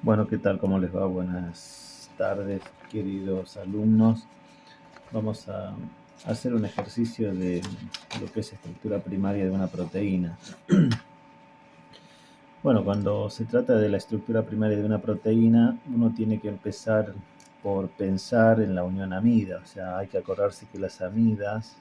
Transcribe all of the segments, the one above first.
Bueno, ¿qué tal? ¿Cómo les va? Buenas tardes, queridos alumnos. Vamos a hacer un ejercicio de lo que es estructura primaria de una proteína. Bueno, cuando se trata de la estructura primaria de una proteína, uno tiene que empezar por pensar en la unión amida. O sea, hay que acordarse que las amidas,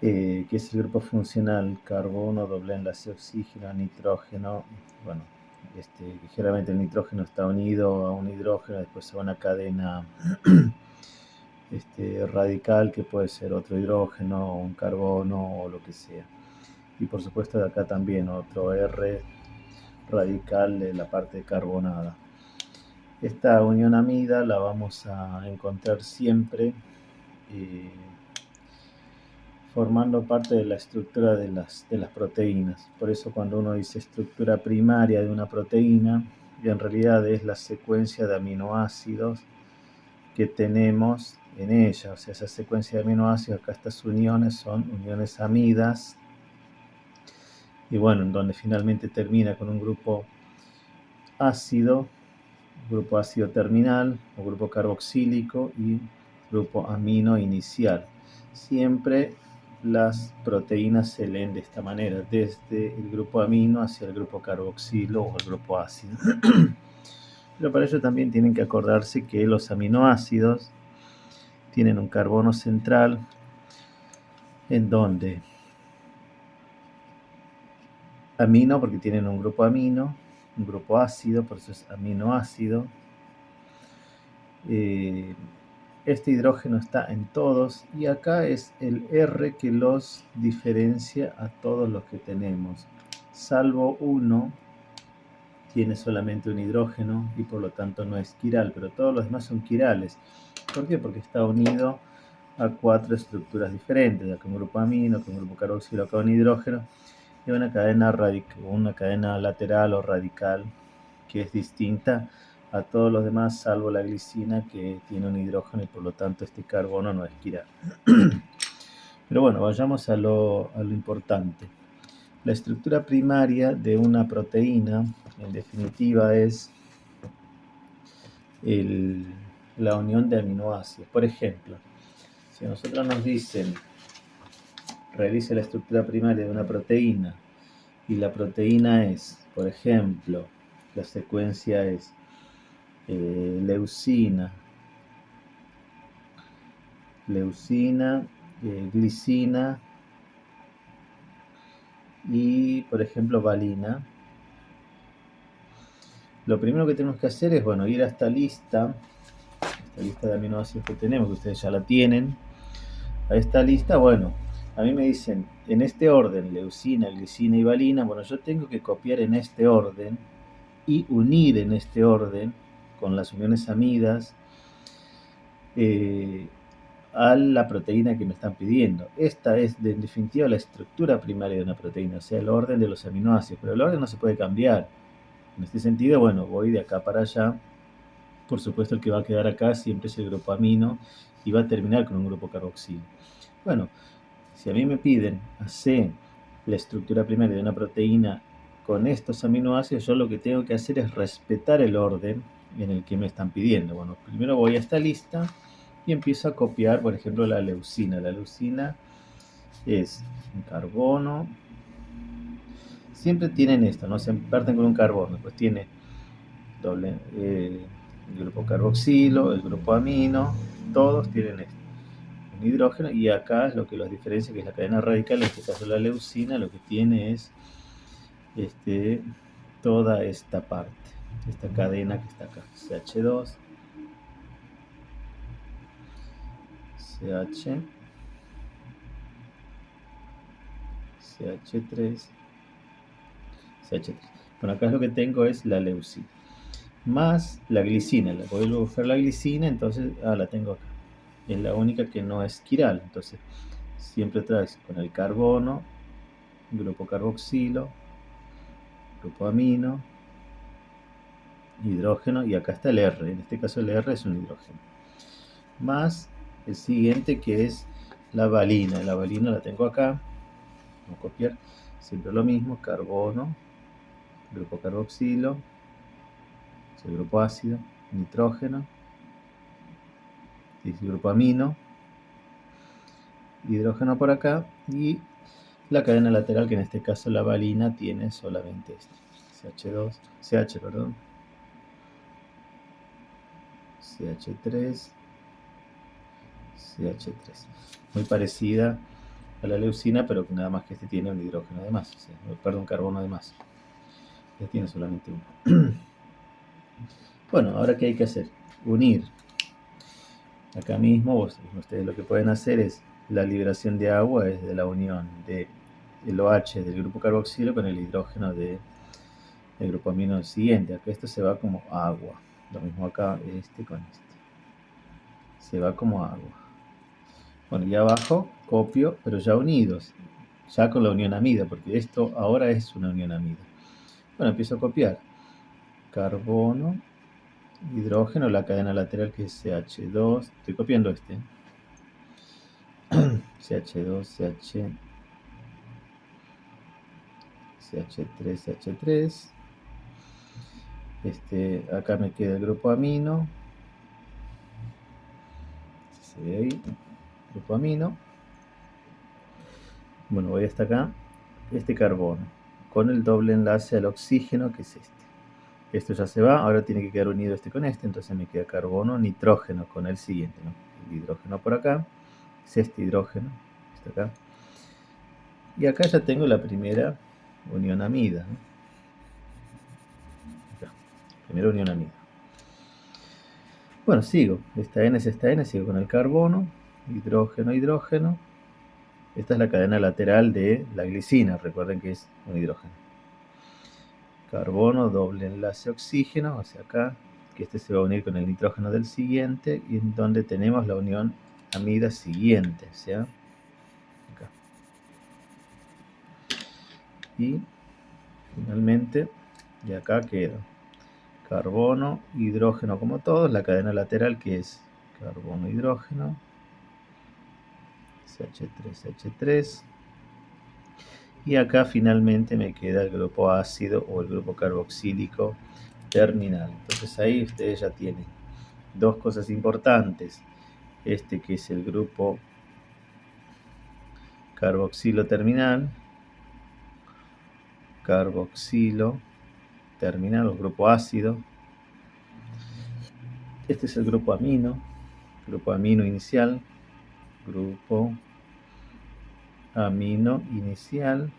que es el grupo funcional carbono, doble enlace oxígeno, nitrógeno. Bueno, ligeramente el nitrógeno está unido a un hidrógeno, después a una cadena radical que puede ser otro hidrógeno, un carbono o lo que sea. Y por supuesto de acá también otro R radical de la parte carbonada. Esta unión amida la vamos a encontrar siempre formando parte de la estructura de las proteínas. Por eso cuando uno dice estructura primaria de una proteína, en realidad es la secuencia de aminoácidos que tenemos en ella. O sea, esa secuencia de aminoácidos, acá estas uniones son uniones amidas, y bueno, en donde finalmente termina con un grupo ácido terminal, o grupo carboxílico y grupo amino inicial. Siempre las proteínas se leen de esta manera, desde el grupo amino hacia el grupo carboxilo o el grupo ácido. Pero para ello también tienen que acordarse que los aminoácidos tienen un carbono central en donde amino porque tienen un grupo amino, un grupo ácido, por eso es aminoácido. Este hidrógeno está en todos y acá es el R que los diferencia a todos los que tenemos, salvo uno tiene solamente un hidrógeno y por lo tanto no es quiral, pero todos los demás son quirales. ¿Por qué? Porque está unido a 4 estructuras diferentes, acá un grupo amino, acá un grupo carboxilo, acá un hidrógeno y una cadena lateral o radical que es distinta a todos los demás, salvo la glicina, que tiene un hidrógeno y por lo tanto este carbono no es quiral. Pero bueno, vayamos a lo importante. La estructura primaria de una proteína, en definitiva, es la unión de aminoácidos. Por ejemplo, si a nosotros nos dicen realice la estructura primaria de una proteína y la proteína es, por ejemplo, la secuencia es leucina, glicina y, por ejemplo, valina. Lo primero que tenemos que hacer es, bueno, ir a esta lista de aminoácidos que tenemos, que ustedes ya la tienen. A esta lista, bueno, a mí me dicen, en este orden, leucina, glicina y valina, bueno, yo tengo que copiar en este orden y unir en este orden, con las uniones amidas, a la proteína que me están pidiendo. Esta es, en definitiva, la estructura primaria de una proteína, o sea, el orden de los aminoácidos, pero el orden no se puede cambiar. En este sentido, bueno, voy de acá para allá. Por supuesto, el que va a quedar acá siempre es el grupo amino y va a terminar con un grupo carboxilo. Bueno, si a mí me piden hacer la estructura primaria de una proteína con estos aminoácidos, yo lo que tengo que hacer es respetar el orden en el que me están pidiendo. Bueno, primero voy a esta lista y empiezo a copiar, por ejemplo, la leucina. La leucina es un carbono. Siempre tienen esto, ¿no? Se parten con un carbono. Después tiene el grupo carboxilo, el grupo amino. Todos tienen esto, un hidrógeno. Y acá es lo que los diferencia, que es la cadena radical. En este caso la leucina lo que tiene es toda esta parte, esta cadena que está acá. CH2, CH, CH3, CH3. Bueno, acá lo que tengo es la leucina. Más la glicina. La vuelvo a buscar la glicina, entonces la tengo acá. Es la única que no es quiral. Entonces, siempre traes con el carbono, grupo carboxilo, grupo amino, hidrógeno, y acá está el R. En este caso el R es un hidrógeno. Más el siguiente, que es la valina. La valina la tengo acá. Vamos a copiar siempre lo mismo, carbono, grupo carboxilo, es el grupo ácido, nitrógeno, es el grupo amino, hidrógeno por acá, y la cadena lateral, que en este caso la valina, tiene solamente esto, CH, perdón, CH3, CH3. Muy parecida a la leucina, pero nada más que este tiene un hidrógeno de más, o sea, perdón, un carbono de más. Este tiene solamente uno. Bueno, ahora ¿qué hay que hacer? Unir. Acá mismo, ustedes lo que pueden hacer es, la liberación de agua es de la unión de el OH del grupo carboxilo con el hidrógeno del grupo amino siguiente. Acá esto se va como agua. Lo mismo acá, este con este. Se va como agua. Bueno, y abajo copio, pero ya unidos. Ya con la unión amida, porque esto ahora es una unión amida. Bueno, empiezo a copiar. Carbono, hidrógeno, la cadena lateral que es CH2. Estoy copiando este. CH2, CH3, CH3. Acá me queda el grupo amino. Se ve ahí. Grupo amino. Bueno, voy hasta acá. Este carbono. Con el doble enlace al oxígeno, que es este. Esto ya se va. Ahora tiene que quedar unido este con este. Entonces me queda carbono, nitrógeno con el siguiente, ¿no? El hidrógeno por acá. Es este hidrógeno. Este acá. Y acá ya tengo la primera unión amida, ¿no? Acá. Primera unión amida. Bueno, sigo. Esta N es esta N, sigo con el carbono, hidrógeno, hidrógeno. Esta es la cadena lateral de la glicina, recuerden que es un hidrógeno. Carbono, doble enlace oxígeno, hacia acá, que este se va a unir con el nitrógeno del siguiente, y en donde tenemos la unión amida siguiente, ¿sí? Acá. Y finalmente, y acá queda carbono, hidrógeno como todos, la cadena lateral que es carbono, hidrógeno, CH3, CH3, y acá finalmente me queda el grupo ácido o el grupo carboxílico terminal. Entonces ahí ustedes ya tienen dos cosas importantes, este que es el grupo carboxilo terminal, o grupo ácido. Este es el grupo amino inicial, grupo amino inicial.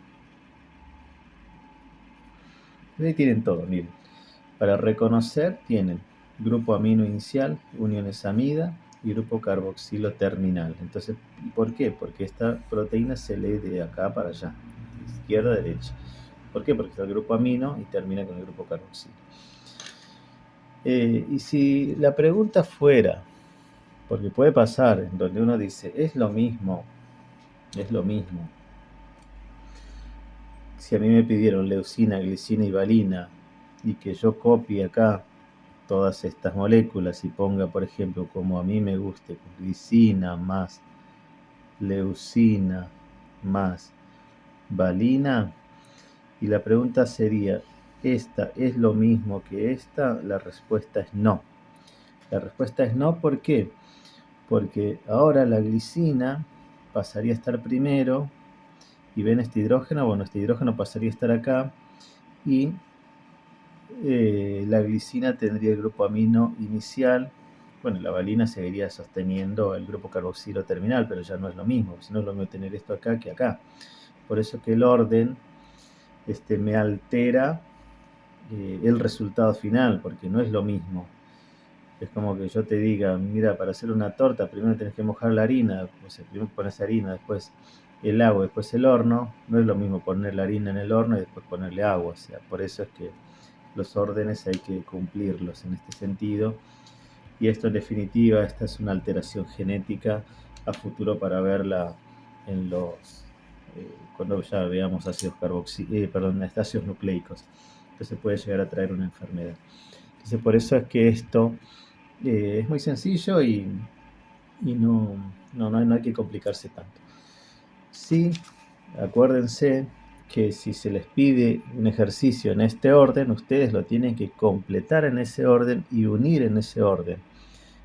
Y ahí tienen todo, miren. Para reconocer tienen grupo amino inicial, uniones amida y grupo carboxilo terminal. Entonces, ¿por qué? Porque esta proteína se lee de acá para allá, de izquierda a derecha. ¿Por qué? Porque está el grupo amino y termina con el grupo carboxilo. Y si la pregunta fuera, porque puede pasar, en donde uno dice, es lo mismo. Si a mí me pidieron leucina, glicina y valina, y que yo copie acá todas estas moléculas y ponga, por ejemplo, como a mí me guste, glicina más leucina más valina, y la pregunta sería, ¿esta es lo mismo que esta? La respuesta es no. La respuesta es no, ¿por qué? Porque ahora la glicina pasaría a estar primero, y ven este hidrógeno, bueno, este hidrógeno pasaría a estar acá, y la glicina tendría el grupo amino inicial. Bueno, la valina seguiría sosteniendo el grupo carboxilo terminal, pero ya no es lo mismo, si no es lo mismo tener esto acá que acá. Por eso que el orden me altera el resultado final, porque no es lo mismo. Es como que yo te diga, mira, para hacer una torta primero tenés que mojar la harina, o sea, primero pones harina, después el agua, después el horno. No es lo mismo poner la harina en el horno y después ponerle agua, o sea, por eso es que los órdenes hay que cumplirlos en este sentido. Y esto en definitiva, esta es una alteración genética a futuro para verla en los cuando ya veamos ácidos ácidos nucleicos. Entonces puede llegar a traer una enfermedad. Entonces por eso es que esto es muy sencillo y no hay que complicarse tanto. Sí, acuérdense que si se les pide un ejercicio en este orden, ustedes lo tienen que completar en ese orden y unir en ese orden.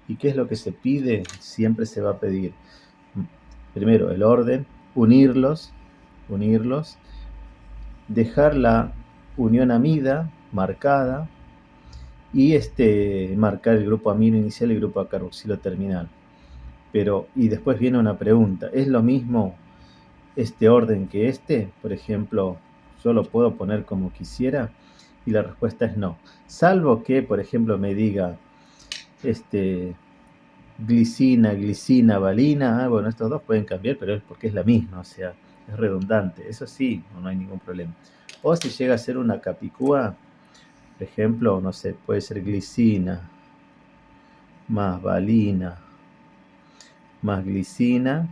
¿Y qué es lo que se pide? Siempre se va a pedir, primero, el orden, unirlos, dejar la unión amida marcada y marcar el grupo amino inicial y el grupo carboxilo terminal. Y después viene una pregunta, ¿es lo mismo este orden que este? Por ejemplo, yo lo puedo poner como quisiera, y la respuesta es no. Salvo que, por ejemplo, me diga glicina, valina. Bueno, estos dos pueden cambiar, pero es porque es la misma, o sea, es redundante. Eso sí, no hay ningún problema. O si llega a ser una capicúa, por ejemplo, no sé, puede ser glicina más valina más glicina.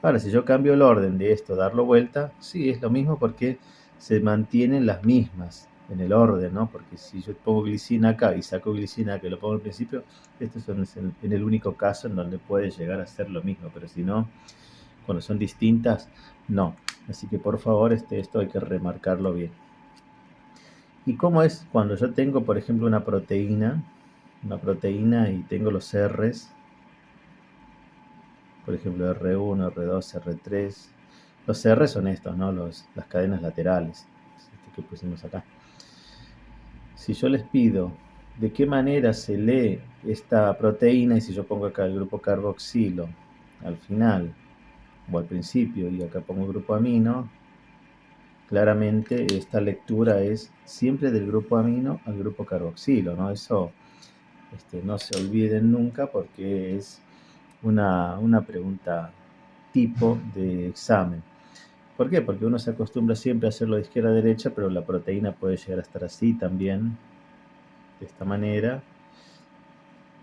Ahora, si yo cambio el orden de esto, darlo vuelta, sí, es lo mismo porque se mantienen las mismas en el orden, ¿no? Porque si yo pongo glicina acá y saco glicina que lo pongo al principio, este es en el único caso en donde puede llegar a ser lo mismo, pero si no, cuando son distintas, no. Así que por favor, esto hay que remarcarlo bien. ¿Y cómo es cuando yo tengo, por ejemplo, una proteína y tengo los R's? Por ejemplo, R1, R2, R3. Los R son estos, ¿no? Las cadenas laterales, que pusimos acá. Si yo les pido de qué manera se lee esta proteína, y si yo pongo acá el grupo carboxilo al final o al principio y acá pongo el grupo amino, claramente esta lectura es siempre del grupo amino al grupo carboxilo, ¿no? Eso no se olviden nunca porque es una pregunta tipo de examen. ¿Por qué? Porque uno se acostumbra siempre a hacerlo de izquierda a derecha, pero la proteína puede llegar a estar así también, de esta manera,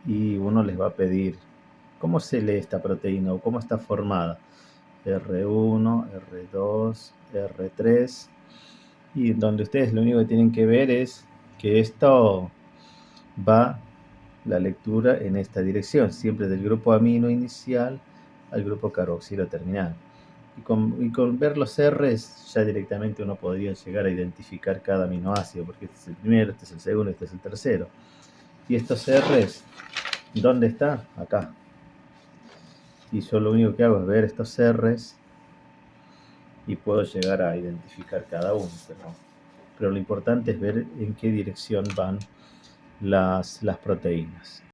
y uno les va a pedir cómo se lee esta proteína o cómo está formada. R1, R2, R3, y donde ustedes lo único que tienen que ver es que esto va la lectura en esta dirección, siempre del grupo amino inicial al grupo carboxilo terminal. Y con ver los R's ya directamente uno podría llegar a identificar cada aminoácido, porque este es el primero, este es el segundo, este es el tercero. Y estos R's, ¿dónde está? Acá. Y yo lo único que hago es ver estos R's y puedo llegar a identificar cada uno. Pero lo importante es ver en qué dirección van las proteínas.